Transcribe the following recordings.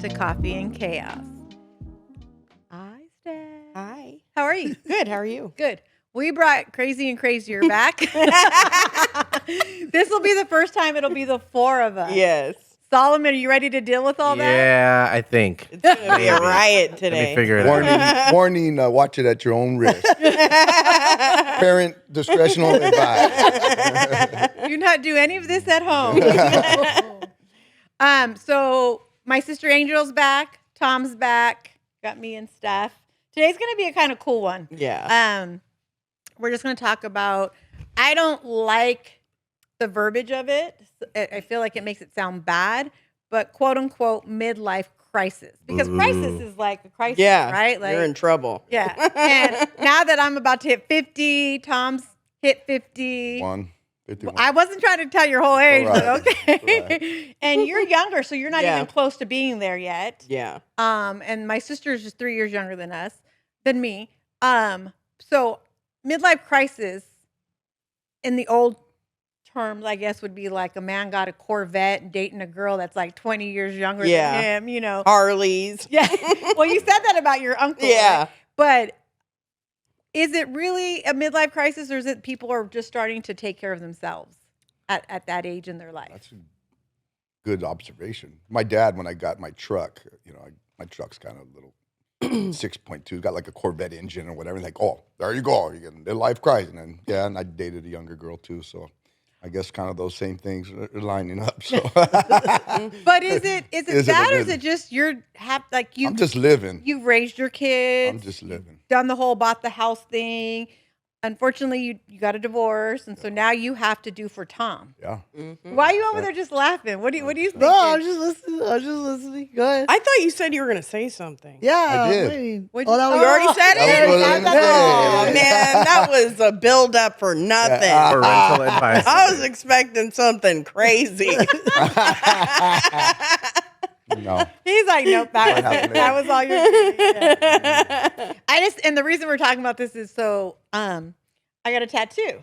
to Coffee and Chaos. Hi, Steph. Hi. How are you? Good. How are you? Good. We brought Crazy and Crazier back. This will be the first time it'll be the four of us. Yes. Solomon, are you ready to deal with all that? Yeah, I think. It's going to be a riot Let today. me figure it out. Warning, watch it at your own risk. Parent discretion only advised. Do not do any of this at home. So my sister Angel's back. Tom's back. Got me and Steph. Today's going to be a kind of cool one. Yeah. We're just going to talk about, I don't like the verbiage of it. I feel like it makes it sound bad, but quote unquote midlife crisis. Because crisis is like a crisis, right? Like, you're in trouble. Yeah. And now that I'm about to hit 50, Tom's hit 50. 51. I wasn't trying to tell your whole age, Right. but okay. Right. And you're younger, so you're not Yeah. even close to being there yet. Yeah. And my sister is just 3 years younger than me. So midlife crisis in the old terms, I guess, would be like a man got a Corvette and dating a girl that's like 20 years younger than him, you know. Harleys. Yeah. Well, you said that about your uncle. Yeah. Right? But is it really a midlife crisis, or is it people are just starting to take care of themselves at that age in their life? That's a good observation. My dad, when I got my truck, my truck's kind of a little 6.2, got like a Corvette engine or whatever. Like, oh, there you go. You're getting midlife crisis. And I dated a younger girl too. So I guess kind of those same things are lining up. So. But is it that, or is it just I'm just living. You've raised your kids. I'm just living. Done the whole bought the house thing. Unfortunately, you got a divorce, and so now you have to do for Tom. Yeah. Mm-hmm. Why are you over there just laughing? What do you think? No, I'm just listening. Go ahead. I thought you said you were going to say something. Yeah, I did. waiting. What'd Oh, you- that was You already said That it? was what I Oh, said. man. That was a build up for nothing. Parental advice. I was expecting something crazy. No. He's like, nope, What happened that there? was all you're saying. Yeah. And the reason we're talking about this is so I got a tattoo.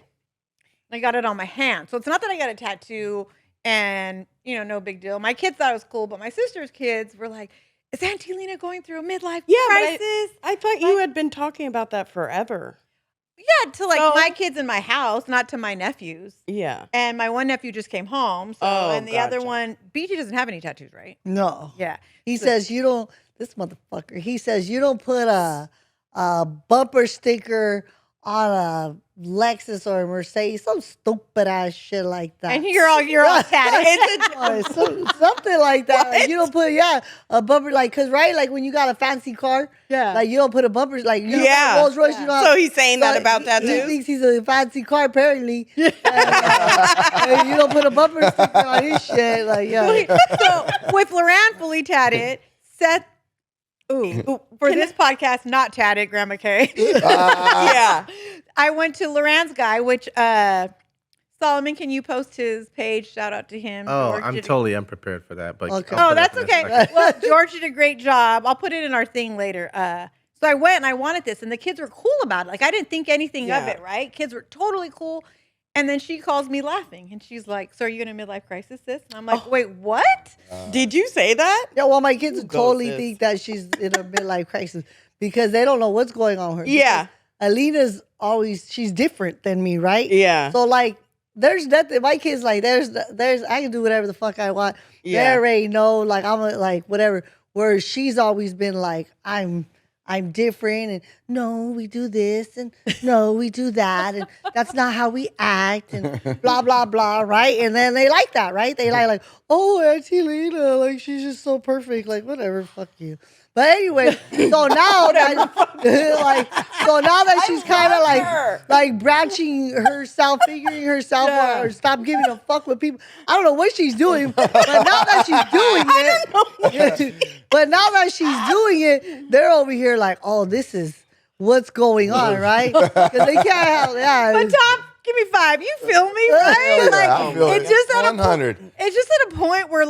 I got it on my hand. So it's not that I got a tattoo and, no big deal. My kids thought it was cool, but my sister's kids were like, is Auntie Alina going through a midlife crisis? I thought you had been talking about that forever. Yeah, to like So- my kids in my house, not to my nephews. Yeah. And my one nephew just came home. So, Oh, and the other gotcha. one, BG doesn't have any tattoos, right? No. Yeah. He says you don't. This motherfucker. He says you don't put a bumper sticker on a Lexus or a Mercedes, some stupid ass shit like that. And you're all tatted. Something like that. Like, you don't put a bumper cause right when you got a fancy car, Yeah. you don't put a bumper Yeah. Rolls Royce. Yeah. So he's saying that So about he tattoos? thinks he's a fancy car apparently. And you don't put a bumper sticker on his shit So with Loran fully tatted, Seth, for this podcast, not tatted, Grandma Kay. Yeah. I went to Loran's guy, which Solomon, can you post his page? Shout out to him. Oh, George I'm did a- totally unprepared for that. But Okay. I'll Oh, put it that's up in a okay. second. Well, George did a great job. I'll put it in our thing later. So I went and I wanted this, and the kids were cool about it. Like I didn't think anything of Yeah. it, right? Kids were totally cool. And then she calls me laughing, and she's like, "So are you in a midlife crisis, sis?" And I'm like, "Wait, what?" Did you say that? Yeah, well, my kids Who goes totally this? think that she's in a midlife crisis because they don't know what's going on with her. Yeah. Because Alina's she's different than me, right? Yeah. So there's nothing. My kids there's I can do whatever the fuck I want. Yeah. They already know I'm whatever. Whereas she's always been I'm different and no, we do this and no, we do that and that's not how we act and blah blah blah, right? And then they like that, right? They like oh, Auntie Lena, she's just so perfect, whatever, fuck you. But anyway, so now that she's kind of branching herself, figuring herself out, or stop giving a fuck with people. I don't know what she's doing, but now that she's doing it, but now that she's doing it, they're over here oh, this is what's going on, right? Because they can't have But Tom, give me 5. You feel me, right? I feel it's it. just at 100. It's just at a point where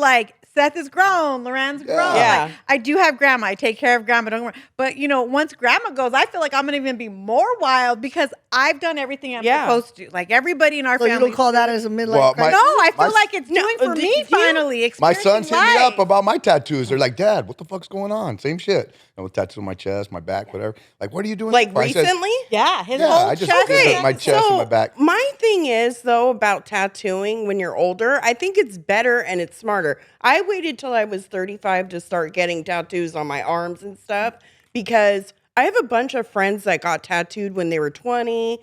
Seth is grown. Loren's grown. Yeah. Like, I do have grandma. I take care of grandma. Don't worry. But, once grandma goes, I feel like I'm going to even be more wild because I've done everything I'm supposed to. Like, everybody in our So family. you don't call that as a midlife Well, crisis? No, I feel my- like it's doing for me finally. My sons hit me up life. about my tattoos. They're like, Dad, what the fuck's going on? Same shit. With tattoos on my chest, my back, whatever. Like, what are you doing? Like for? I said, recently? Yeah, his Yeah, whole I just chest. did my chest and my back. My thing is though about tattooing when you're older, I think it's better and it's smarter. I waited till I was 35 to start getting tattoos on my arms and stuff because I have a bunch of friends that got tattooed when they were 20,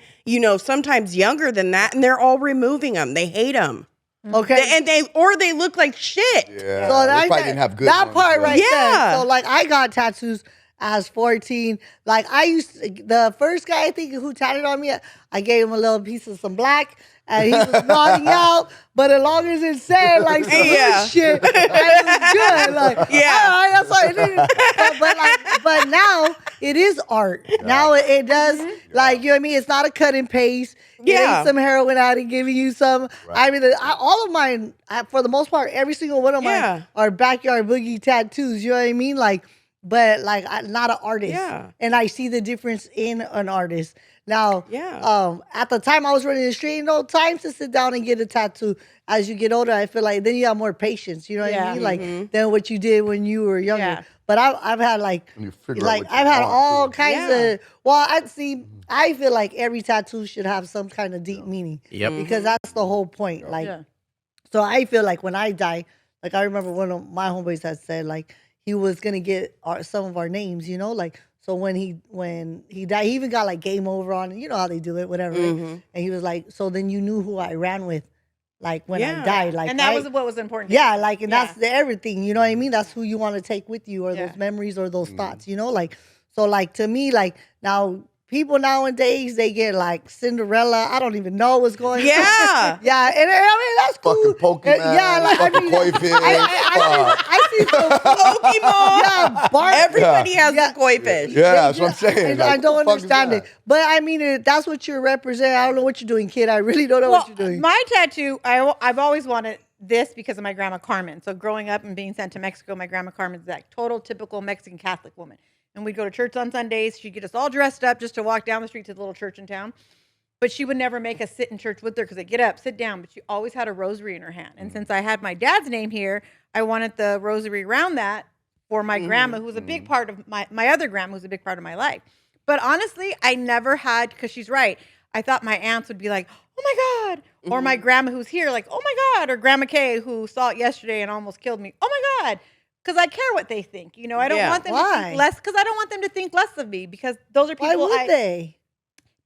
sometimes younger than that, and they're all removing them. They hate them. Okay. They look like shit. Yeah, So they probably didn't have good that ones, part yeah. right Yeah. there. So like I got tattoos as 14. Like the first guy I think who tatted on me, I gave him a little piece of some black and he was nodding out. But as long as it said like some hood shit, I was good. Like, all right, that's all it is. But now it is art. Yeah. Now it does like, you know what I mean? It's not a cut and paste. It ain't some heroin out and giving you some. Right. I mean, all of mine, for the most part, every single one of mine are backyard boogie tattoos. You know what I mean? Like, but like, I'm not an artist. Yeah. And I see the difference in an artist. Now, at the time I was running the street, no time to sit down and get a tattoo. As you get older, I feel like then you have more patience. You know what I mean? Like than what you did when you were younger. Yeah. But I've had like I've had all kinds of. Well, I feel like every tattoo should have some kind of deep meaning. Yep. Because that's the whole point. Like, so I feel like when I die, like I remember one of my homeboys had said like he was gonna get some of our names. Like. So when he died, he even got like game over on, you know how they do it, whatever. And he was like, so then you knew who I ran with, like when I died, like, and that was what was important. Yeah, like, and that's everything, you know what I mean? That's who you want to take with you, or those memories, or those thoughts, like. So like to me, like now. People nowadays, they get like Cinderella. I don't even know what's going on. Yeah. Yeah. And I mean, that's cool. Fucking Pokemon. Yeah. Like, fucking koi fish. I see some Pokemon. Yeah. Everybody has a koi fish. Yeah, that's what I'm saying. I don't understand it. But I mean, that's what you're representing. I don't know what you're doing, kid. I really don't know what you're doing. My tattoo, I've always wanted this because of my grandma Carmen. So growing up and being sent to Mexico, my grandma Carmen's that total typical Mexican Catholic woman. And we'd go to church on Sundays. She'd get us all dressed up just to walk down the street to the little church in town. But she would never make us sit in church with her because they'd get up, sit down. But she always had a rosary in her hand. And since I had my dad's name here, I wanted the rosary around that for my grandma, who was a big part of my other grandma, who's a big part of my life. But honestly, I never had, because she's right. I thought my aunts would be like, oh my God. Or my grandma who's here, like, oh my God. Or Grandma Kay, who saw it yesterday and almost killed me. Oh my God. Because I care what they think, I don't want them to think less. Because I don't want them to think less of me. Because those are people. Why would they?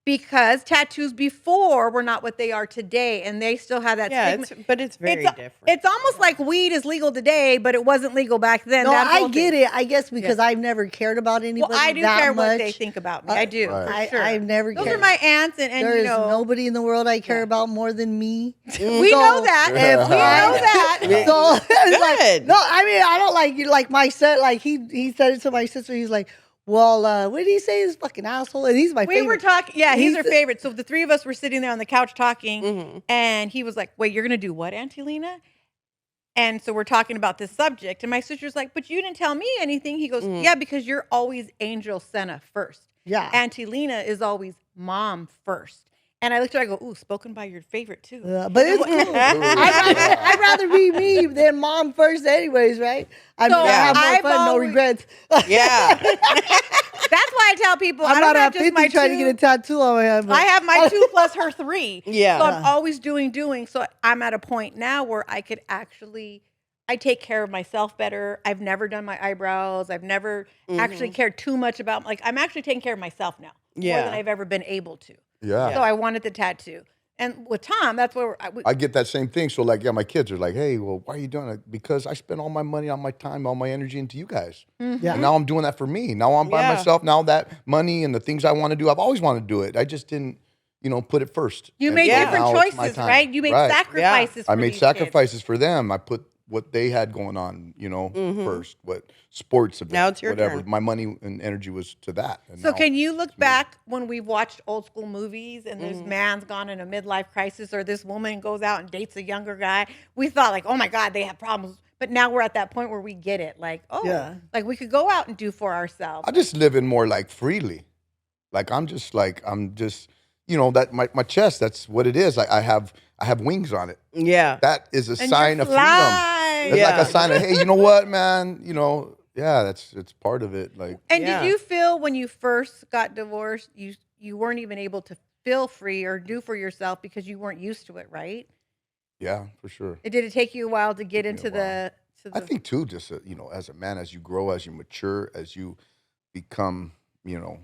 Because tattoos before were not what they are today, and they still have that stigma. But it's very different. It's almost like weed is legal today, but it wasn't legal back then. No, I get it. I guess because I've never cared about anybody. Well, I do that care much. what they think about me. I do. Right. For sure. I've never cared. Those are my aunts, and there is nobody in the world I care about more than me. We know that. We know that. So it's like, no, I mean, I don't like you. Like my son, like he said it to my sister. He's like, well, what did he say? This fucking asshole, and he's my favorite. We were talking. Yeah, he's our favorite. So the three of us were sitting there on the couch talking, and he was like, "Wait, you're gonna do what, Auntie Lena?" And so we're talking about this subject, and my sister's like, "But you didn't tell me anything." He goes, "Yeah, because you're always Angel Senna first. Yeah, Auntie Lena is always Mom first." And I looked at her, I go, ooh, spoken by your favorite too. But it's cool. I'd rather be me than Mom first anyways, right? I mean, I have more fun, no regrets. Yeah. That's why I tell people, I'm I not don't have at just 50 my trying to get a tattoo on my head. I have my 2 plus her 3. Yeah. So I'm always doing. So I'm at a point now where I could actually, I take care of myself better. I've never done my eyebrows. I've never actually cared too much about, like, I'm actually taking care of myself now. More than I've ever been able to. Yeah. So I wanted the tattoo. And with Tom, that's where I get that same thing. So like, my kids are like, hey, well, why are you doing it? Because I spend all my money, all my time, all my energy into you guys. Yeah. And now I'm doing that for me. Now I'm by myself. Now that money and the things I want to do, I've always wanted to do it. I just didn't, put it first. You made different choices, right? You made sacrifices. I made sacrifices for them. I put what they had going on, first. What sports events, now it's your whatever. turn. My money and energy was to that. And so now can you look back when we've watched old school movies and this man's gone in a midlife crisis, or this woman goes out and dates a younger guy? We thought like, oh my God, they have problems. But now we're at that point where we get it. Like, oh, Yeah. like we could go out and do for ourselves. I just live in more like freely. Like I'm just, you know, that my chest. That's what it is. Like I have wings on it. Yeah. That is a And sign you're of freedom. flying. It's Yeah. like a sign of, hey, you know what, man? You know, yeah, it's part of it. Like, And Yeah. did you feel when you first got divorced, you weren't even able to feel free or do for yourself because you weren't used to it, right? yeah, for sure. Did it take you a while to get Took me into a while. the I think too, just you know, as a man, as you grow, as you mature, as you become, you know,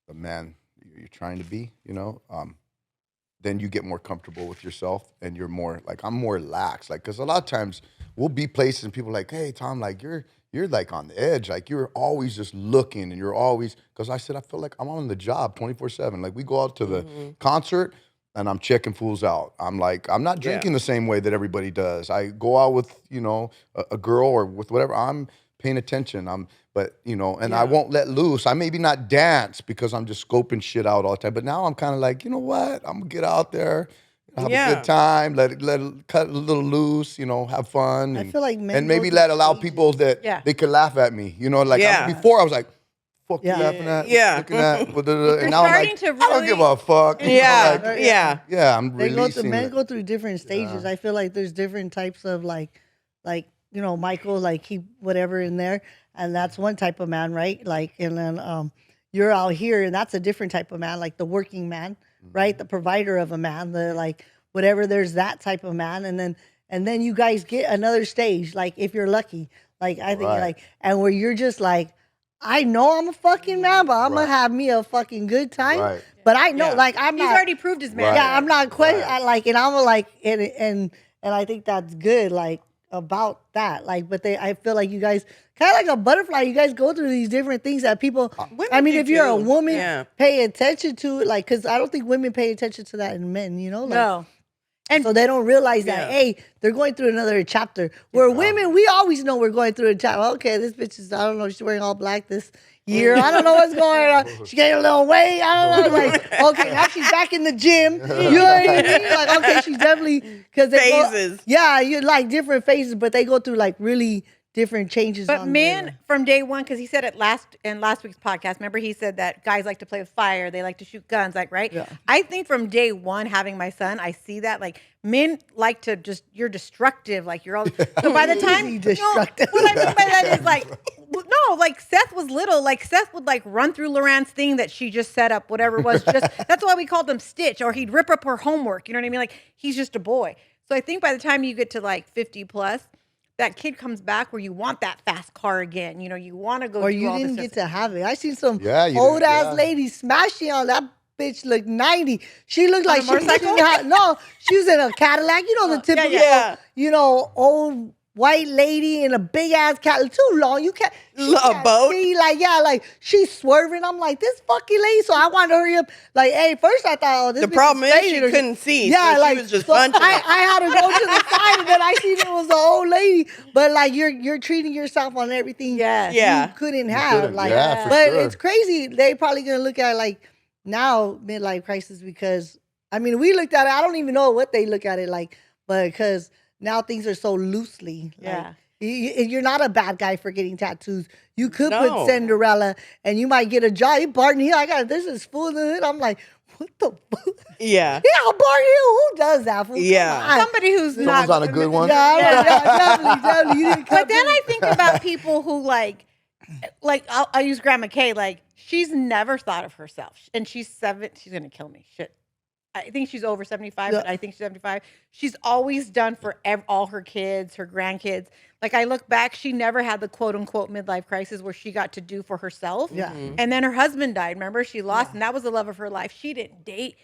the man you're trying to be, you know, then you get more comfortable with yourself, and you're more like, I'm more lax, like, because a lot of times we'll be places and people are like, hey Tom, like you're like on the edge, like you're always just looking, and you're always, because I said I feel like I'm on the job 24/7. Like we go out to the concert, and I'm checking fools out. I'm like, I'm not drinking the same way that everybody does. I go out with, you know, a girl or with whatever. I'm paying attention. But you know, and I won't let loose. I maybe not dance because I'm just scoping shit out all the time. But now I'm kind of like, you know what? I'm gonna get out there, have a good time, let it cut a little loose, you know, have fun. I And, feel like men and go maybe through allow stages. people that they could laugh at me. You know, like before I was like, fuck you laughing at? Yeah. Looking at, and now I'm like, starting to I don't give a fuck. You know, Yeah. like, Yeah. I'm They releasing men it. go through different stages. I feel like there's different types of like you know, Michael, like he whatever in there, and that's one type of man, right? Like, and then you're out here, and that's a different type of man, like the working man, right? The provider of a man, the like whatever. There's that type of man, and then you guys get another stage, like if you're lucky, like I think like, and where you're just like, I know I'm a fucking man, but I'm gonna have me a fucking good time. Right. But I know, like I'm he's not. already proved his man. Right. Yeah, I'm not questioning. Right. Like, and I'm like, and I think that's good. Like about that. Like, but I feel like you guys kind of like a butterfly. You guys go through these different things that people. I mean, do if you're a too. woman, Yeah. pay attention to it. Like, because I don't think women pay attention to that in men. You know, like, No. and so they don't realize that, hey, they're going through another chapter. Where women, we always know we're going through a chapter. Okay, this bitch is, I don't know, she's wearing all black this year. I don't know what's going on. She gained a little weight. I don't know. Like, okay, now she's back in the gym. You know what I mean? Like, okay, she's definitely, because they Phases. you like different phases, but they go through like really different changes. But on men their- from day one, because he said it last week's podcast. Remember, he said that guys like to play with fire, they like to shoot guns, like right. Yeah. I think from day one, having my son, I see that like men like to just you're destructive, like you're all. So by the time Easy destructive. No, what I mean by that is like no, like Seth was little, like Seth would like run through Loran's thing that she just set up, whatever it was. Just that's why we called him Stitch, or he'd rip up her homework. You know what I mean? Like he's just a boy. So I think by the time you get to like 50 plus. That kid comes back where you want that fast car again. You know, you want to go. or do you all didn't this get stuff. to have it. I seen some Yeah, you old didn't, ass yeah. lady smashing on that bitch. Looked 90. She looked like a she was motorcycle? no, she was in a Cadillac. You know the typical, yeah. you know, old white lady in a big ass Cadillac. Too long. You can't. she A can't boat? see, like like she's swerving. I'm like this fucking lady. So I wanted to hurry up. Like, hey, first I thought, oh, this. The bitch problem is faded she or couldn't see, Yeah, so she like was just so punching I it. had to go to the side, and then I seen it was an old lady. But like you're treating yourself on everything. Yes. Yeah. You couldn't have couldn't, like. yeah, for but sure. it's crazy. They probably gonna look at it like now midlife crisis because I mean we looked at it. I don't even know what they look at it like, but because now things are so loosely. Like, Yeah. you're not a bad guy for getting tattoos. You could No. put Cinderella, and you might get a job. You Barton Hill. I got this is full in the hood. I'm like, what the fuck? Yeah. Yeah, Barton Hill. Who does that? Fool? Come Yeah. on. Somebody who's Someone's not on a good one. Yeah, definitely. You didn't But then I think about people who like I'll use Grandma Kay. Like she's never thought of herself, and she's 7. She's gonna kill me. Shit. I think she's over 75, but I think she's 75. She's always done for all her kids, her grandkids. Like I look back, she never had the quote unquote midlife crisis where she got to do for herself. Yeah. And then her husband died. Remember, she lost, and that was the love of her life. She didn't date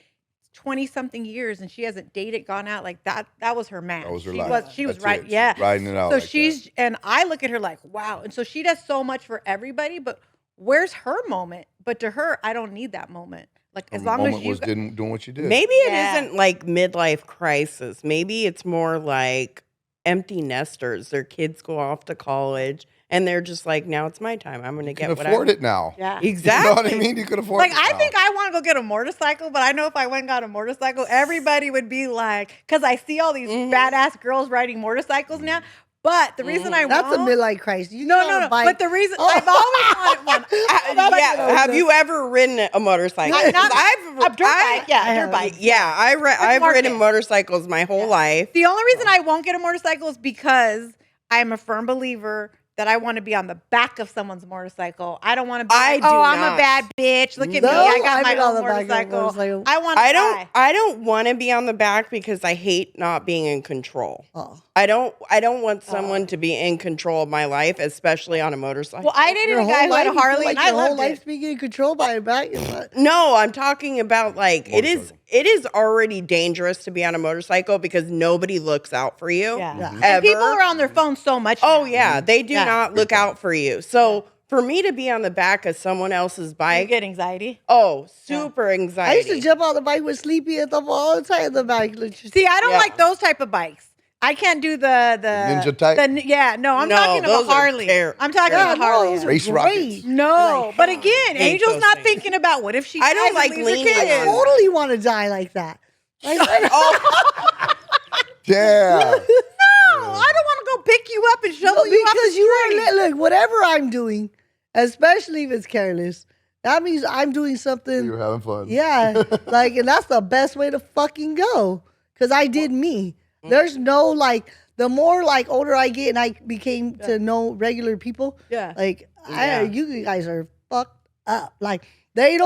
20 something years, and she hasn't dated, gone out like that. That was her man. That was her she life. She was That's right. it. Yeah. She's riding it out So like she's, and I look at her like, wow. And so she does so much for everybody, but where's her moment? But to her, I don't need that moment. Like as long as moment you was doing what you did. Maybe it Yeah. not like midlife crisis. Maybe it's more like empty nesters. Their kids go off to college and they're just like, now it's my time. I'm going to You get can what afford I it now. Yeah. Exactly. You know what I mean? You could afford Like, it I now. think I want to go get a motorcycle, but I know if I went and got a motorcycle, everybody would be like, because I see all these badass girls riding motorcycles now. But the reason I That's a won't, midlife crisis. You no, get on no, a no. bike. But the reason I've always wanted one. Yeah. Have you ever ridden a motorcycle? Not 'Cause a dirt bike. Yeah, I dirt have. bike. Yeah, I've market. ridden motorcycles my whole life. The only reason I won't get a motorcycle is because I am a firm believer that I want to be on the back of someone's motorcycle. I don't want to be I like, do oh, I'm not. a bad bitch. Look at No, me. I got I've my been on own the back of a motorcycle. motorcycle. I want to I don't want to be on the back because I hate not being in control. Oh. I don't want someone to be in control of my life, especially on a motorcycle. Well, I dated Your a whole guy who had life, a you feel Harley, like and I your whole loved life's it. being in control by a back. No, I'm talking about like it is already dangerous to be on a motorcycle because nobody looks out for you. Yeah. Yeah. And Ever. people are on their phones so much. Oh now. yeah, they do Yeah. not look out for you. So for me to be on the back of someone else's You bike, get anxiety. super anxiety. I used to jump on the bike with Sleepy at the all the time in the back. See, I don't Yeah. like those type of bikes. I can't do the Ninja type? No, I'm No, talking those about are Harley. terrible. I'm talking Yeah, about no, Harley. those are Race great. rockets. No, Like, but again, hate Angel's those not things. thinking about what if she I don't dies like and leaves her leaning kids. I on totally want to die like that. Like, Yeah. No, I don't want to go pick you up and shovel you off because the you are street. look, whatever I'm doing, especially if it's careless, that means I'm doing something. You're having fun. Yeah, like, and that's the best way to fucking go. Cause I did me. There's no like. The more like older I get and I became to know regular people, Yeah. like Yeah. you guys are fucked up. Like they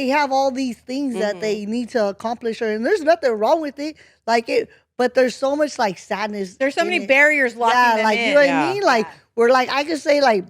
have all these things that they need to accomplish, and there's nothing wrong with it. Like it, but there's so much like sadness. There's so in many it. barriers locking Yeah, them like in. you know what Yeah. I mean. Like we're like I could say like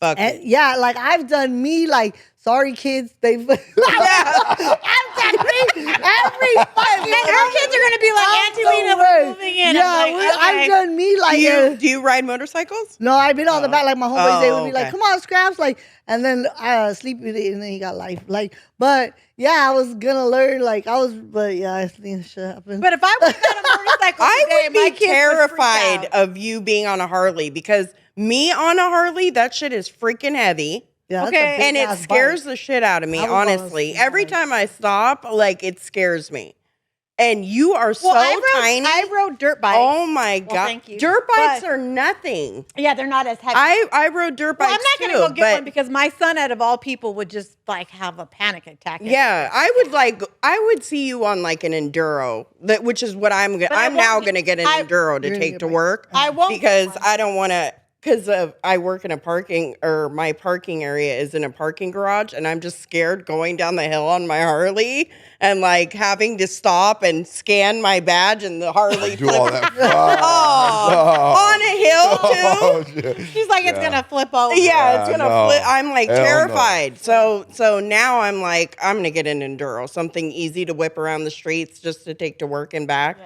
Fuck it. yeah, like I've done me. Like sorry kids, they've I've done me every fucking. And her kids are gonna be like, Auntie Lena, we're moving in. Yeah, I'm like, I've okay. done me like. Do you ride motorcycles? No, I've been on the back like my homeboys. They would be okay. like, "Come on, Scraps!" Like, and then sleep with it, and then he got life. Like, but yeah, I was gonna learn. Like, but yeah, I think shit happened. But if I would have got a motorcycle I today, would my be kids terrified would freak out. of you being on a Harley because me on a Harley, that shit is freaking heavy. yeah, that's okay, a big And it ass scares bike. the shit out of me, I was on a honestly. small Every bike. time I stop, like it scares me. And you are so Well, tiny. I rode dirt bikes. Oh my god. thank you. Dirt bikes But- are nothing. Yeah, they're not as heavy. I rode dirt bikes well, I'm not too, gonna go get but one because my son, out of all people, would just like have a panic attack. yeah, I would see you on like an enduro, which is what I'm But I I'm now won't going to get an I- enduro to You're gonna take get to my- work. I won't get because one. I don't want to I work in my parking area is in a parking garage, and I'm just scared going down the hill on my Harley and like having to stop and scan my badge and the Harley Do all that. on a hill too. Oh, shit. She's like, it's gonna flip over. Yeah, it's gonna no. flip. I'm like Hell no. terrified. So now I'm like, I'm gonna get an enduro, something easy to whip around the streets just to take to work and back,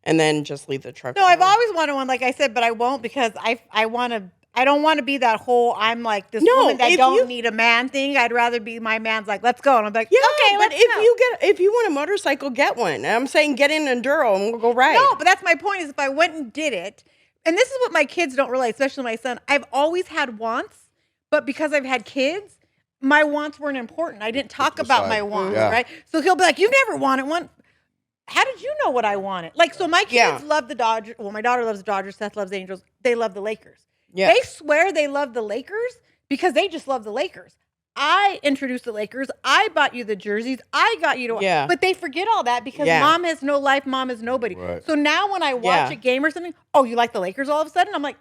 and then just leave the truck. No, I've alone. always wanted one, like I said, but I won't because I don't want to be that whole I'm like this No, woman that if don't you- need a man thing. I'd rather be my man's like, let's go. And I'm like, Yeah, okay, but let's go. if you want a motorcycle, get one. I'm saying get an enduro and we'll go ride. No, but that's my point is if I went and did it, and this is what my kids don't realize, especially my son, I've always had wants, but because I've had kids, my wants weren't important. I didn't talk about my wants, Yeah. right? So he'll be like, you've never wanted one. How did you know what I wanted? Like, so my kids Yeah. love the Dodgers. Well, my daughter loves the Dodgers. Seth loves the Angels. They love the Lakers. Yeah. They swear they love the Lakers because they just love the Lakers. I introduced the Lakers. I bought you the jerseys. I got you to. Yeah. But they forget all that because Yeah. mom has no life. Mom is nobody. Right. So now when I watch Yeah. a game or something, oh, you like the Lakers all of a sudden? I'm like,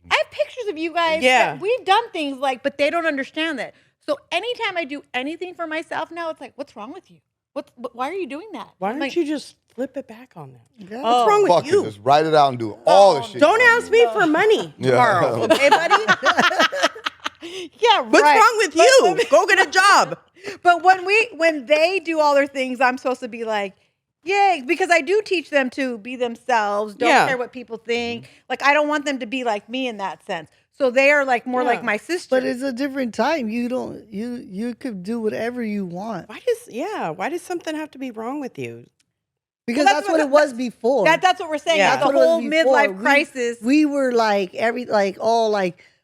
I have pictures of you guys. Yeah. That we've done things like, but they don't understand that. So anytime I do anything for myself now, it's like, what's wrong with you? Why are you doing that? Why I'm don't like, you just flip it back on them? Yeah. What's wrong with Fuck you? it. Just write it out and do all the shit. Don't you ask me for money Yeah. tomorrow, okay, buddy? Yeah, What's right. wrong with you? Go get a job. But when they do all their things, I'm supposed to be like, yay, because I do teach them to be themselves. Don't Yeah. care what people think. Like I don't want them to be like me in that sense. So they are like more like my sister. But it's a different time. You could do whatever you want Why does something have to be wrong with you? because Well, that's what it was before. that's what we're saying. Yeah. Yeah. The That's what it was whole before. midlife crisis. We were like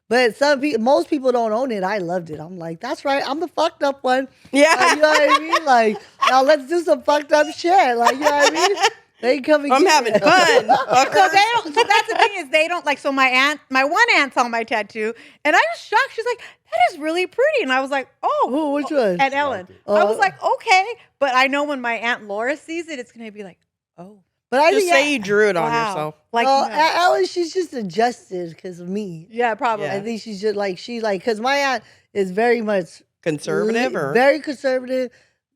but most people don't own it. I loved it. I'm like, that's right. I'm the fucked up one. Yeah. You know what I mean? Like, now let's do some fucked up shit. Like, you know what I mean? They come and I'm get having it. fun. So they don't. So that's the thing is they don't like. So my one aunt saw my tattoo, and I was shocked. She's like, "That is really pretty," and I was like, "Oh, Ooh, which one? At Ellen." I was like, "Okay," but I know when my aunt Laura sees it, it's gonna be like, "Oh, But I Just think say you drew it on wow." yourself. Like, well, no. Ellen, she's just adjusted because of me. Yeah, probably. Yeah. I think she's just like because my aunt is very much Conservative or very conservative.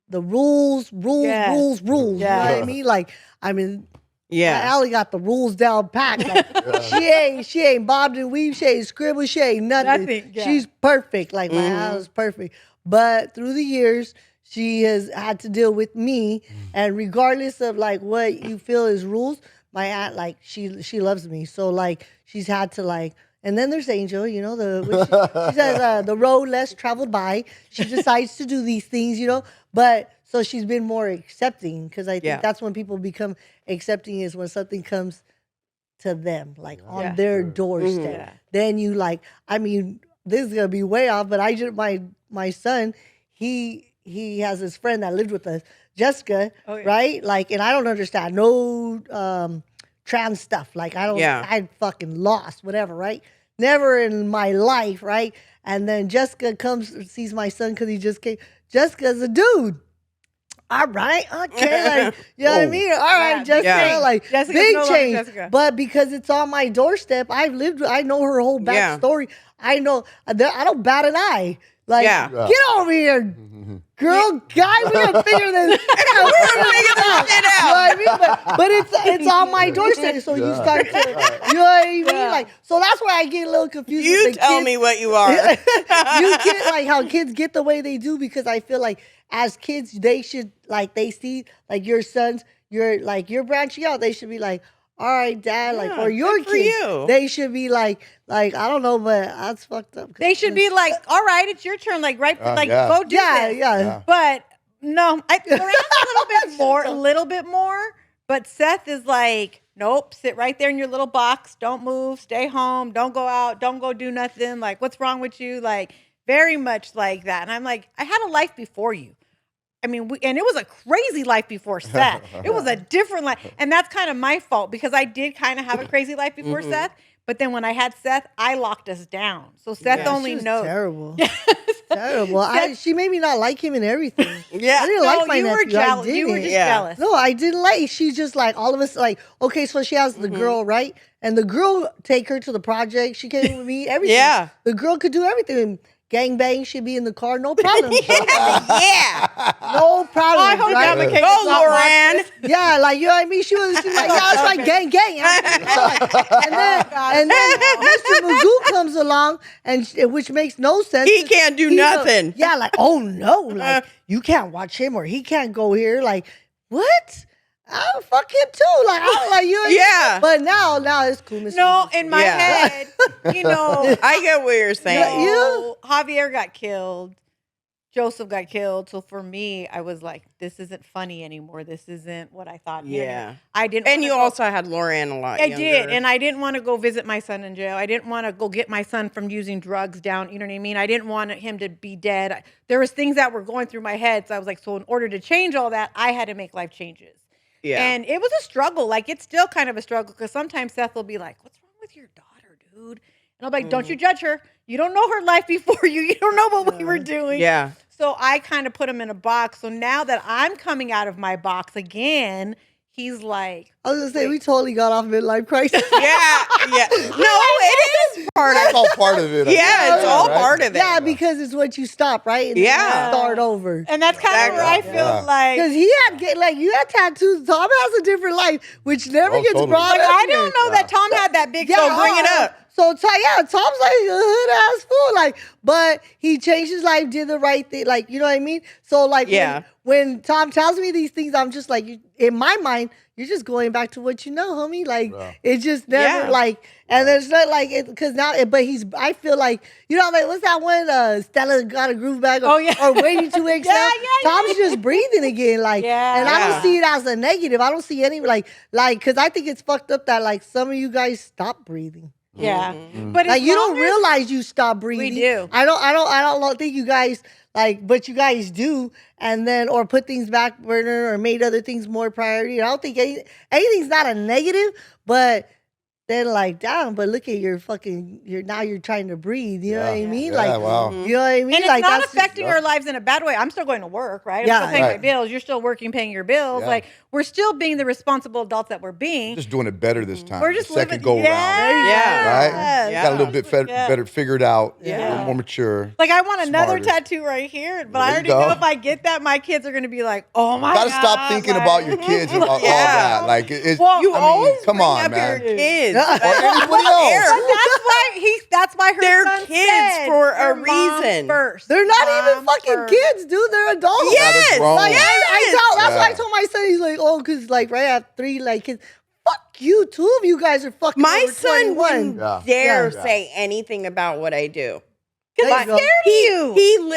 The rules, Yes. rules. You know what I mean? Like, I mean, yeah. Allie got the rules down packed. Like, she ain't bobbed and weave, she ain't scribble, she ain't nothing. Nothing, yeah. She's perfect. Like my aunt is perfect. But through the years, she has had to deal with me, and regardless of like what you feel is rules, my aunt like she loves me. So like she's had to like. And then there's Angel, you know, she says the road less traveled by. She decides to do these things, you know, but so she's been more accepting because I think that's when people become accepting is when something comes to them, like on their doorstep. Yeah. Then you like, I mean, this is gonna be way off, but I just my son, he has his friend that lived with us, Jessica, right? Like, and I don't understand no trans stuff. Like I fucking lost, whatever, right? Never in my life, right? And then Jessica comes, sees my son because he just came. Jessica's a dude. All right, okay, like, you know what I mean? All right, Jessica, like, Jessica's big no longer change. Jessica. But because it's on my doorstep, I know her whole backstory. I know, I don't bat an eye. Like, get over here, girl, guy, we're gonna figure this. We're gonna figure this shit out. You know what I mean? But it's on my doorstep, so you start to, you know what I mean? Like, so that's why I get a little confused. You with the tell kids. me what you are. You get like how kids get the way they do because I feel like as kids they should like they see like your sons, you're branching out. They should be like, all right, dad, like, or your good for kids, you. they should be like I don't know, but that's fucked up. They should be like, "All right, it's your turn." Like, right, like, go do this. Yeah. But no, Loren's a little bit more. But Seth is like, nope, sit right there in your little box. Don't move. Stay home. Don't go out. Don't go do nothing. Like, what's wrong with you? Like, very much like that. And I'm like, I had a life before you. I mean, and it was a crazy life before Seth. It was a different life. And that's kind of my fault because I did kind of have a crazy life before Seth. But then when I had Seth, I locked us down. So Seth only she was knows. terrible. Terrible. She made me not like him and everything. Yeah. I didn't like my you were nephew. jealous. I You were didn't. just jealous. No, I didn't like. She's just like all of us. Like, okay, so she has the girl, right? And the girl take her to the project. She came with me. Everything. Yeah. The girl could do everything. Gang bang. She'd be in the car. No problem. Yeah. No problem. I hope right? that became Go, Lauren. Yeah, like you know what I mean. She was like, yeah, it's like gang. And then Mr. Magoo comes along, and which makes no sense. He can't do nothing. Yeah, like oh no, like you can't watch him or he can't go here. Like what? I'll fuck him too. Like I don't like you. Yeah. But now it's cool. Mr. No, Magoo. in my Yeah. head, you know, I get what you're saying. Javier got killed. Joseph got killed. So for me, I was like, this isn't funny anymore. This isn't what I thought. Yeah. I didn't. And wanna you go- also had Lauren a lot I younger. did. And I didn't want to go visit my son in jail. I didn't want to go get my son from using drugs down. You know what I mean? I didn't want him to be dead. There was things that were going through my head. So I was like, so in order to change all that, I had to make life changes. Yeah. And it was a struggle. Like, it's still kind of a struggle because sometimes Seth will be like, what's wrong with your daughter, dude? And I'm like, don't you judge her. You don't know her life before you. You don't know what we were doing. Yeah. So I kind of put him in a box. So now that I'm coming out of my box again, he's like, I was gonna say we totally got off midlife crisis. Yeah. No, it is part It's of all part of it. I Yeah, think, it's all right? part of it. Yeah, because it's what you stop, right? And then Yeah. you start over. and that's kind of where I Exactly. feel Yeah. like. Because he had like you had tattoos. Tom has a different life, which never Oh, gets totally. brought Like, up. I here. don't know that Tom had that big. Yeah, So bring it up. So Tom's like a hood ass fool, like, but he changed his life, did the right thing, like you know what I mean. So like, Yeah. when Tom tells me these things, I'm just like, in my mind, you're just going back to what you know, homie. Like it's just never Yeah. like, and it's not like it because now, but I feel like you know, like what's that one? Stella got a groove bag, or, Oh, yeah. or waiting to exhale. Yeah. Tom's just breathing again, like, Yeah. and I Yeah. don't see it as a negative. I don't see any like, because I think it's fucked up that like some of you guys stop breathing. Yeah, Mm-hmm. but Like as you long don't as- realize you stop breathing. do. I don't think you guys like, but you guys do, and then or put things back burner or made other things more priority. I don't think anything's not a negative, but then like, damn, but look at your fucking, now you're trying to breathe. You know what I mean? Yeah, Like, wow. you know what I mean? And Like it's not that's affecting our lives in a bad way. I'm still going to work, right? I'm still paying my Right. bills. You're still working, paying your bills. Yeah. Like, we're still being the responsible adults that we're being. Just doing it better this time. We're just the second living. go around. Yeah. Right? Yeah. Got a little bit better figured out. Yeah. A little more mature. Like, I want another Smarter. tattoo right here, but There I you already go. know if I get that, my kids are going to be like, oh my God. Gotta stop thinking about your kids and about all Yeah. that. Like, it's, Well, You I mean, always come bring on, up man. your kids. Or anybody else. That's why her They're son kids said, for a "Your mom reason." First. they're not even Mom fucking first. kids, dude. They're adults. Yeah, they're Yes. grown. Like, that's why I Yeah. told my son, he's like, oh, because like right at 3, like kids, fuck you. 2 of you guys are fucking My over son 21. wouldn't Yeah. dare Yeah. say anything about what I do. There you I'm go. scared of you.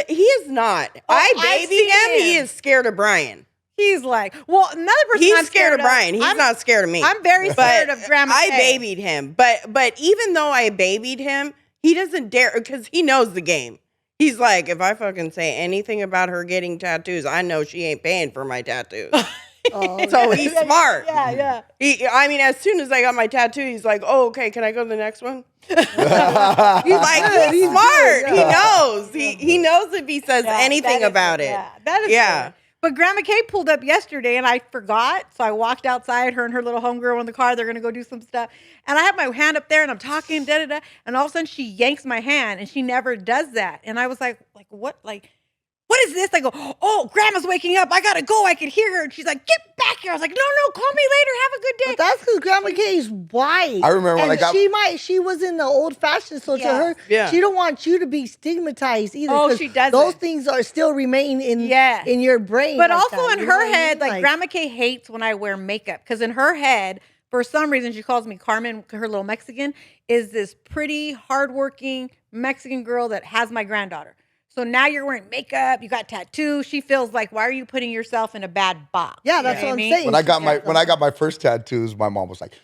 He is not. I I've babied seen him. He him. is scared of Brian. He's like, well, another person He's I'm scared of Brian. He's not scared of me. I'm very scared of Grandma I Kay. babied him. But even though I babied him, he doesn't dare because he knows the game. He's like, if I fucking say anything about her getting tattoos, I know she ain't paying for my tattoos. Oh, So he's smart. Yeah. I mean, as soon as I got my tattoo, he's like, "Oh, okay, can I go to the next one?" he's Like good, he's good, smart. yeah. He knows. He knows if he says Yeah, anything that is about good. it. Yeah, that is Yeah. good. But Grandma Kay pulled up yesterday and I forgot. So I walked outside, her and her little homegirl in the car. They're going to go do some stuff. And I have my hand up there and I'm talking, da-da-da. And all of a sudden she yanks my hand and she never does that. And I was like, what? Like, what is this? I go, oh, Grandma's waking up. I got to go. I could hear her. And she's like, get back here. I was like, no, call me later. Have a good day. But that's because Grandma Kay's white. I remember when and I got- she was in the old fashioned, so to Yeah. her, Yeah. she don't want you to be stigmatized either. Oh, 'cause she doesn't. Those things are still remain in Yeah. in your brain. But like also that, in you know her what I head, mean? like Grandma Kay hates when I wear makeup because in her head, for some reason, she calls me Carmen, her little Mexican, is this pretty, hardworking Mexican girl that has my granddaughter. So now you're wearing makeup, you got tattoos. She feels like, why are you putting yourself in a bad box? Yeah, You that's know what I'm I mean? saying. when I got my first tattoos, my mom was like,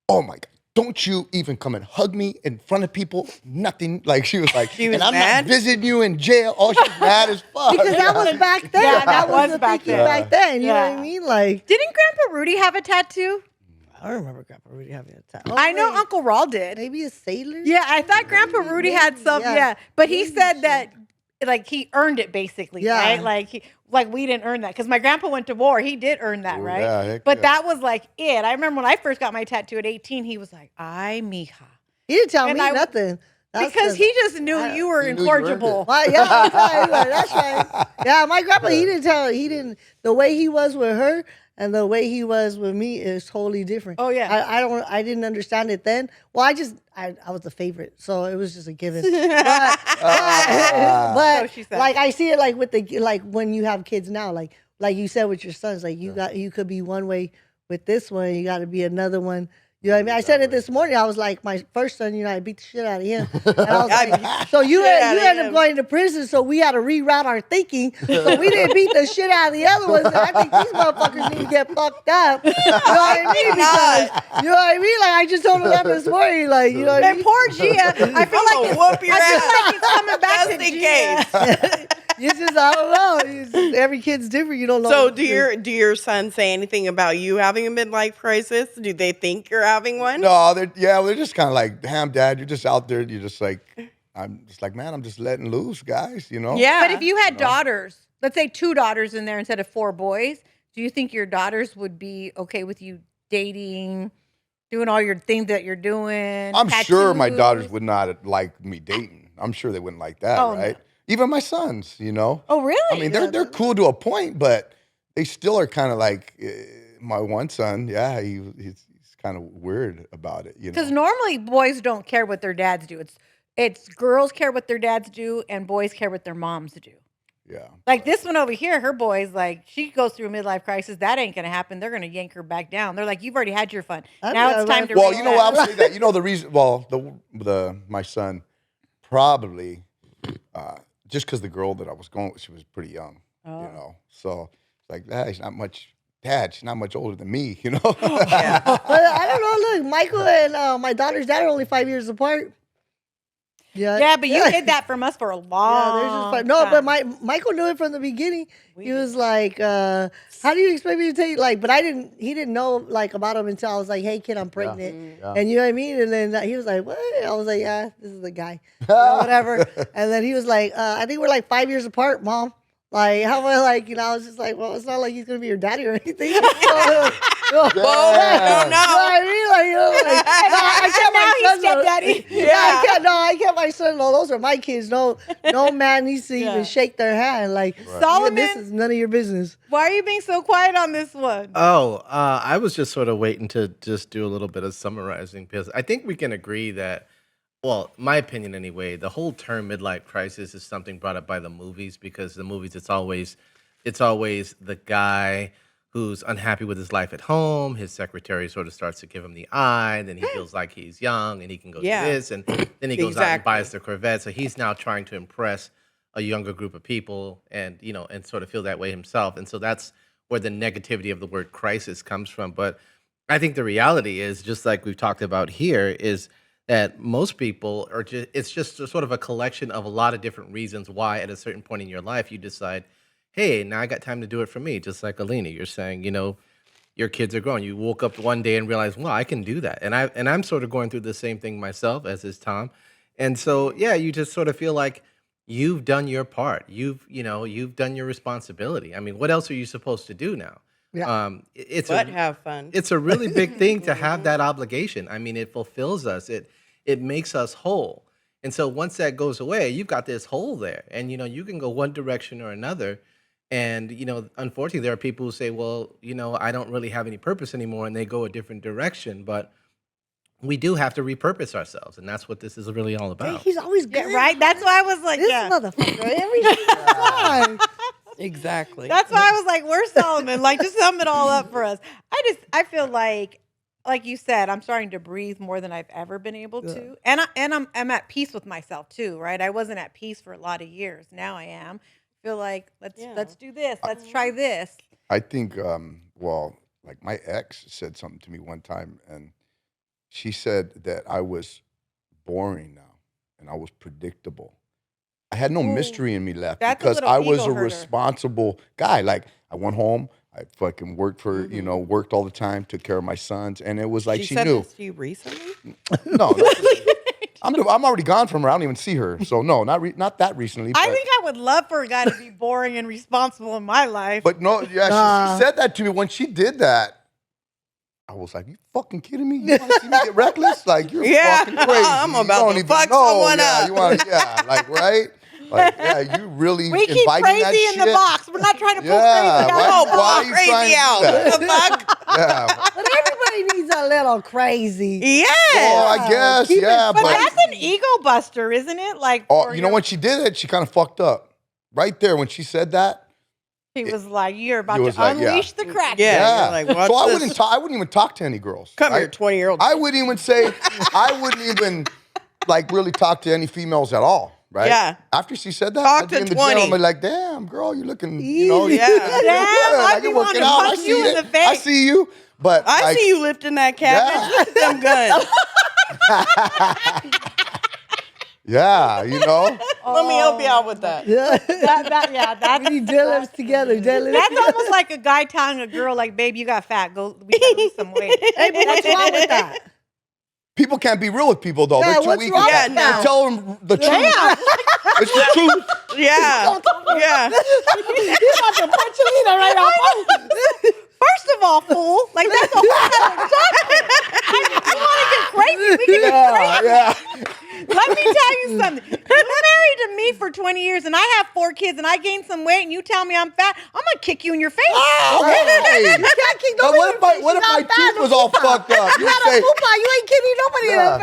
"Oh my God, don't you even come and hug me in front of people? Nothing." Like she was like, She was "And I'm mad? not visiting you in jail." Oh, she's mad as fuck. because that was back then. Yeah, that was was the back thinking then. back then. You know what Yeah. I mean? Like Didn't Grandpa Rudy have a tattoo? I don't remember Grandpa Rudy having a tattoo. I know Uncle Raul did. Maybe a sailor. Yeah, I thought Grandpa Rudy had some. yeah. Yeah, but he Maybe said so. that like he earned it basically, Yeah. right? Like we didn't earn that because my grandpa went to war. He did earn that, Ooh, right? yeah, heck But yeah. that was like it. I remember when I first got my tattoo at 18. He was like, "Ay, mija," He didn't tell And me I- nothing. That's because 'cause he just knew I- you were He knew you earned incorrigible. it. Well, yeah, I'm telling you, that's right. Yeah, my grandpa, he didn't tell. He didn't. The way he was with her and the way he was with me is totally different. Oh, yeah. I didn't understand it then. Well, I was a favorite, so it was just a given. But So she said. like I see it like with the like when you have kids now, like you said with your sons, like you could be one way with this one, you got to be another one. You know what I mean? I said it this morning. I was like, my first son, I beat the shit out of him. And I was like, so you Shit out of ended up him. going to prison, so we had to reroute our thinking. So we didn't beat the shit out of the other ones. And I think these motherfuckers need to get fucked up. You know what I mean? Because, you know what I mean? Like I just told him that this morning. Like, you know what I And mean? poor Gia, I feel I'm gonna like whoop your I ass. feel like it's coming back Just to in Gia. case. It's just, I don't know. It's just, every kid's different. You don't know. So do your sons say anything about you having a midlife crisis? Do they think you're having one? No, they're just kind of like, "Damn, Dad, you're just out there. You're just like, I'm just like, man, I'm just letting loose, guys. You know." Yeah. But if you had daughters, let's say 2 daughters in there instead of 4 boys, do you think your daughters would be okay with you dating, doing all your things that you're doing? I'm sure my tattoos? daughters would not like me dating. I'm sure they wouldn't like that, Oh, no. right? Even my sons, Oh, really? I mean, they're cool to a point, but they still are kind of like my one son. Yeah, he's kind of weird about it, Because normally boys don't care what their dads do. It's girls care what their dads do, and boys care what their moms do. Yeah. Like this one over here, her boys, like she goes through a midlife crisis. That ain't gonna happen. They're gonna yank her back down. They're like, you've already had your fun. I Now know, it's time right? to. Well, raise you know that. what? I'll say that. You know the reason. Well, my son probably just because the girl that I was going with, she was pretty young. Oh. So it's like that. She's not much. Dad, she's not much older than me. But I don't know. Look, Michael and my daughter's dad are only 5 years apart. Yeah, but you hid that from us for a long there's just fun. No, time. but Michael knew it from the beginning. He was like, "How do you expect me to tell you?" Like, but he didn't know like about him until I was like, "Hey, kid, I'm pregnant," and you know what I mean. And then he was like, "What?" I was like, "Yeah, this is the guy, whatever." And then he was like, "I think we're like 5 years apart, Mom." Like, how am I like, I was just like, well, it's not like he's gonna be your daddy or anything. No, no. I mean, like, I can't now my he's son know. stepdaddy. I can't my son know. Those are my kids. No man needs to even shake their hand. Like, Solomon, this is none of your business. why are you being so quiet on this one? Oh, I was just sort of waiting to just do a little bit of summarizing because I think we can agree that, well, my opinion anyway, the whole term midlife crisis is something brought up by the movies because the movies it's always the guy who's unhappy with his life at home. His secretary sort of starts to give him the eye. Then he feels like he's young and he can go do this. And then he goes out and buys the Corvette. So he's now trying to impress a younger group of people and, and sort of feel that way himself. And so that's where the negativity of the word crisis comes from. But I think the reality is, just like we've talked about here, is that most people are it's just sort of a collection of a lot of different reasons why at a certain point in your life you decide, hey, now I got time to do it for me. Just like Alina, you're saying, your kids are grown. You woke up one day and realized, well, I can do that. And I'm sort of going through the same thing myself, as is Tom. And so, yeah, you just sort of feel like you've done your part. You've done your responsibility. I mean, what else are you supposed to do now? Yeah. Have fun. It's a really big thing to have that obligation. I mean, it fulfills us. It makes us whole. And so once that goes away, you've got this hole there. And, you can go one direction or another. And, unfortunately, there are people who say, well, I don't really have any purpose anymore. And they go a different direction. But we do have to repurpose ourselves. And that's what this is really all about. He's always good, Right? That's why I was like, This motherfucker every time. Exactly. That's why I was like, where's Solomon? Like, just sum it all up for us. I feel like you said, I'm starting to breathe more than I've ever been able to. And I'm at peace with myself too, right? I wasn't at peace for a lot of years. Now I am. I feel like let's do this. Let's try this. I think, like my ex said something to me one time, and she said that I was boring now and I was predictable. I had no mystery in me left because I was a responsible guy. Like, I went home, I fucking worked for, worked all the time, took care of my sons, and it was like she said knew. This to you recently? No, I'm already gone from her. I don't even see her. So no, not that recently. I think I would love for a guy to be boring and responsible in my life. But no, yeah, she said that to me when she did that. I was like, you fucking kidding me? You want to see me get reckless? Like, you're fucking crazy. I'm about to fuck someone up. You want like, right? Like, yeah, you really we keep inviting crazy that in shit? the box. We're not trying to pull Yeah, crazy why- out. why are you crazy trying to do out. that? What the fuck? Yeah. But everybody needs a little crazy. Yes. Well, I guess, Keep it yeah. But But, that's an ego buster, isn't it? Like, for you know, when she did it, she kind of fucked up. Right there, when she said that. he was like, "You're about He to was like, yeah. unleash the crack." Yeah. You're like, watch So I this. wouldn't even talk to any girls. Come here, right? 20-year-old. I wouldn't even say, I wouldn't even like really talk to any females at all, right? Yeah. After she said that, Talk I'd be to in the 20. gym, I'm like, damn, girl, you're looking, Yeah. Damn, I'd like be you're wanting working to out. I punch see you in it. the face. I see you, but I like, see you lifting that cabbage. Look at them guns. yeah, Let me help you out with that. That's We need deadlifts together. Deadlifts. That's almost like a guy telling a girl, like, "Babe, you got fat. We gotta lose some weight." Hey, but what's wrong with that? people can't be real with people though. Yeah, They're too what's weak. wrong with to that? tell them the truth. It's the truth. Yeah. Yeah. He's about to punch Alina right off. First of all, fool, like that's a whole other topic. I mean, you want to get crazy? We can get crazy. Yeah. Let me tell you something. You married to me for 20 years, and I have 4 kids, and I gained some weight, and you tell me I'm fat. I'm gonna kick you in your face. Hey. You can't kick Now, nobody what in if the my, face. what You if my got fat, tooth was all fucked up? You got a fupa. You ain't kidding nobody in the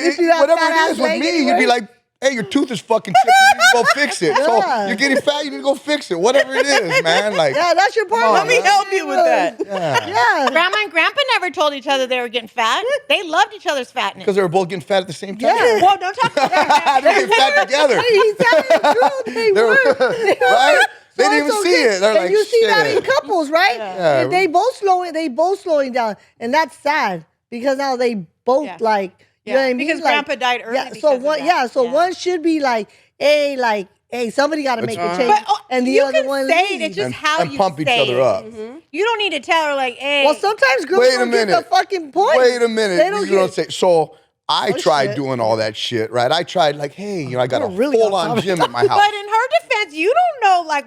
face. You got whatever fat it ass is with leg me, anyway. you'd be like, hey, your tooth is fucking chipped. You need to go fix it. Yeah. So you're getting fat, you need to go fix it. Whatever it is, man. Like, Yeah, that's your part. on, Let me man. help you with that. yeah. Yeah. Grandma and Grandpa never told each other they were getting fat. They loved each other's fatness. Because they were both getting fat at the same time. Yeah. Whoa, don't talk about that. They're getting fat together. He's telling the truth. They were. Right? They So didn't it's even see okay. it. They're And like, you see that in shit. couples, right? Yeah. And they both slowing down, and that's sad because now they both Yeah. like You know what I mean? Because Grandpa died early. Yeah, because so of one, that. so one should be like, hey, somebody got to make a change, But and the you other can one say it. leaves. It's just And- how and you pump each say other it. up. You don't need to tell her like, hey. Well, sometimes girls Wait a don't get the minute. fucking point. Wait a minute. They don't You don't get. say. So I Oh, tried shit. doing all that shit, right? I tried like, hey, I got We're a really off full-on topic. gym at my house. But in her defense, you don't know like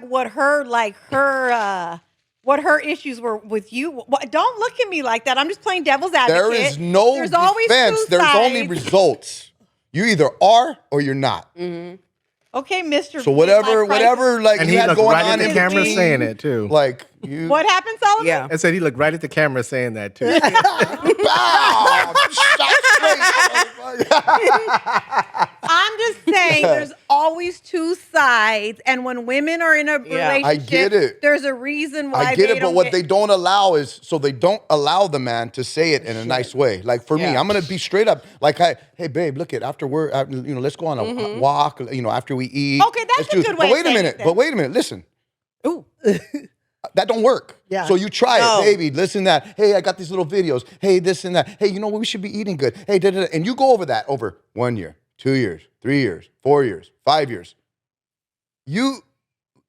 what her issues were with you. Don't look at me like that. I'm just playing devil's advocate. There is no There's always defense. two There's only sides. results. You either are or you're not. Okay, Mr. So whatever, Midlife Crisis. like And you he had looked going right on at the in camera between, saying it too. like you. What happened, Solomon? Yeah. I said he looked right at the camera saying that too. Bow! Shot straight, motherfucker. I'm just saying there's always two sides. And when women are in a relationship, I get it. there's a reason why I get they it, don't but what get- they don't allow is they don't allow the man to say it in a nice way. Like for me, Yeah. I'm gonna be straight up. Like, hey babe, look at after we're let's go on a walk. After we eat. Okay, that's let's a do- good but way of wait a saying minute. it then. But wait a minute. Listen. Ooh. That don't work. Yeah. So you try No. it, baby. Listen to that. Hey, I got these little videos. Hey, this and that. Hey, you know what? We should be eating good. Hey, da, da, da. And you go over that over 1 year, 2 years, 3 years, 4 years, 5 years. You're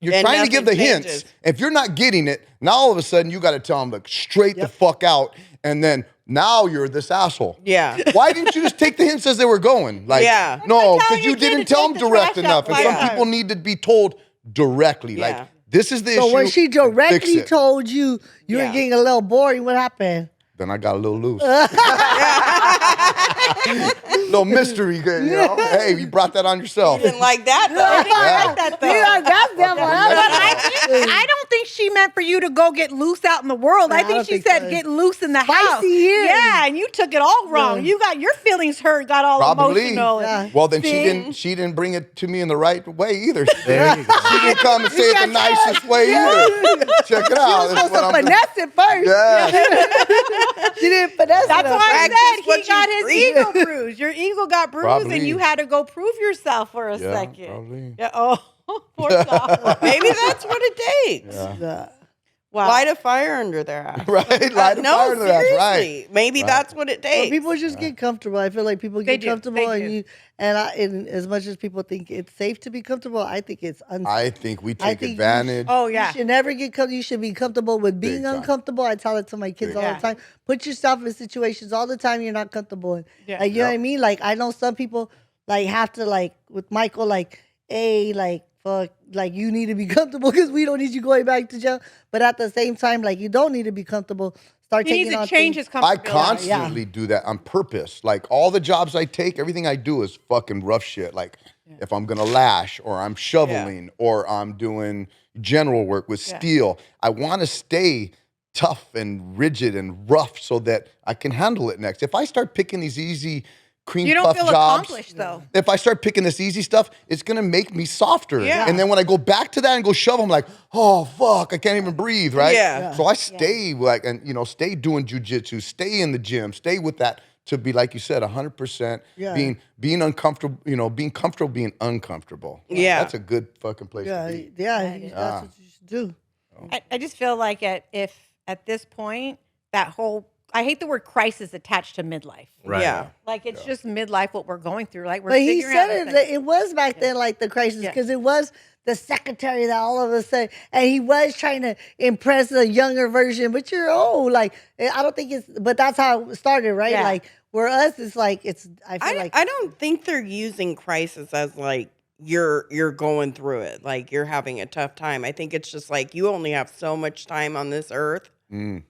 And trying to give the nothing hints. changes. If you're not getting it, now all of a sudden you got to tell them like straight the fuck out, and then now you're this asshole. Yeah. Why didn't you just take the hints as they were going? Like, Yeah. no, That's like telling because you your kid didn't to tell take them the direct trash enough. out And five some times. people need to be told directly. Yeah. Like, this is the issue. So when she fix directly it. told you you Yeah. were getting a little boring, what happened? Then I got a little loose. Little mystery, you know? Hey, you brought that on yourself. Didn't like that though. I like that though. Yeah, goddamn, I don't think she meant for you to go get loose out in the world. I I think don't she think said so. get loose in the Spicy house. here. Yeah, and you took it all wrong. Yeah. You got your feelings hurt, got all Probably. emotional. Yeah. Well, then See? she didn't bring it to me in the right way either. There you go. She didn't come and say it the nicest way either. Check it out. That's supposed what to I'm finesse it first. Yeah. She didn't finesse That's it. why I Practice said what he got you his preach. ego bruised. Your ego got bruised, and Probably. you had to go prove yourself for a Yeah, second. probably. Yeah. Oh, poor Solomon. Maybe that's what it takes. Yeah. Wow. Light a fire under their ass. Right? Light a No, fire to that. seriously. Right. Maybe that's what it Well, takes. people just get comfortable. I feel like people They get do. comfortable, They and do. and as much as people think it's safe to be comfortable, I think it's unsafe. I think we I take think you advantage. Oh You yeah. should never get comfortable. You should be comfortable with being Big time. uncomfortable. I tell it to my kids Big all time. the time. Put yourself in situations all the time you're not comfortable in. Yeah. Like, you know what I mean? Like, I know some people like have to like with Michael, like, hey, like fuck, like you need to be comfortable because we don't need you going back to jail. But at the same time, like you don't need to be comfortable. Start He taking needs to on change things. his I comfortability. constantly do that on purpose. Like all the jobs I take, everything I do is fucking rough shit. Like if I'm gonna lash or I'm shoveling or I'm doing general work with steel, I want to stay tough and rigid and rough so that I can handle it next. If I start picking these easy cream You don't puff feel jobs, accomplished though. if I start picking this easy stuff, it's gonna make me softer. Yeah. And then when I go back to that and go shove, I'm like, oh fuck, I can't even breathe, right? Yeah. So I stay like, and stay doing jujitsu, stay in the gym, stay with that to be like you said, 100% Yeah. being uncomfortable, being comfortable, being uncomfortable. Yeah. That's a good fucking place Yeah, to be. yeah, that's what you should do. I just feel like at this point, that whole I hate the word crisis attached to midlife. Right. Yeah. Like it's just midlife what we're going through. Like we're But he figuring out said things. it was back then like the crisis Yeah. because it was the secretary that all of a sudden, and he was trying to impress a younger version. But you're old, like I don't think it's. But that's how it started, right? Yeah. Like where us, it's like it's. I feel like I don't think they're using crisis as like you're going through it, like you're having a tough time. I think it's just like you only have so much time on this earth.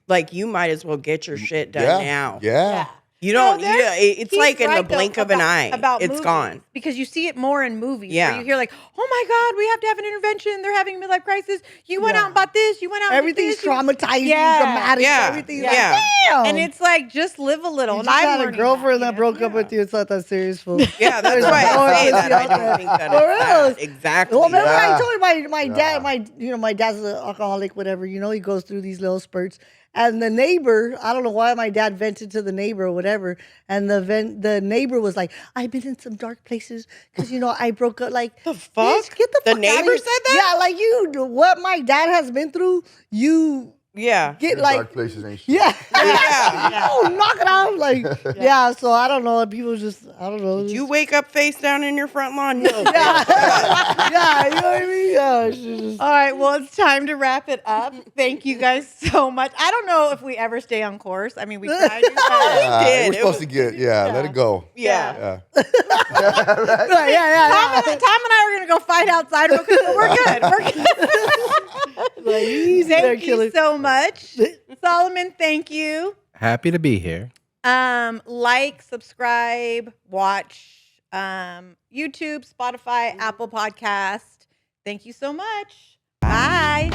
Like you might as well get your shit done Yeah. now. Yeah. You don't. No, It's he's like in the right, though, blink of an eye, about it's movies, gone. because you see it more in movies. Yeah. where you hear like, oh my God, we have to have an intervention. They're having a midlife crisis. You went out and bought this. You went out. everything's and did this. traumatizing, Yeah. dramatic. Yeah. Everything's Yeah. like, damn. And it's like just live a little. you And just I'm had a learning girlfriend that you know? broke up with you. It's not that serious, fool. Yeah, that's There's why no I say urgency that. I out don't there. think that For it's real. that. Exactly. Well, remember Yeah. I told you my dad, my dad's an alcoholic, whatever. He goes through these little spurts. And the neighbor, I don't know why my dad vented to the neighbor or whatever. And the neighbor was like, I've been in some dark places because, I broke up. Like, The fuck? bitch, get the The fuck neighbor outta here. said that? Yeah, like what my dad has been through, you Yeah. get Them like dark places ain't shit. yeah. Yeah. Oh, knock it off. Like, yeah. So I don't know. People just, I don't know. Did you just- wake up face down in your front lawn? No. yeah. Yeah. You know what I mean? Yeah. It's just, All right, well, it's time to wrap it up. Thank you guys so much. I don't know if we ever stay on course. I mean, we tried to, but did. We're supposed to get, let it go. Yeah. Yeah. right, yeah. Tom and I are going to go fight outside real quick, but we're good. We're good. Like, easy there, Thank you killer. so much. Solomon, thank you. Happy to be here. Like, subscribe, watch YouTube, Spotify, Apple Podcast. Thank you so much. Bye.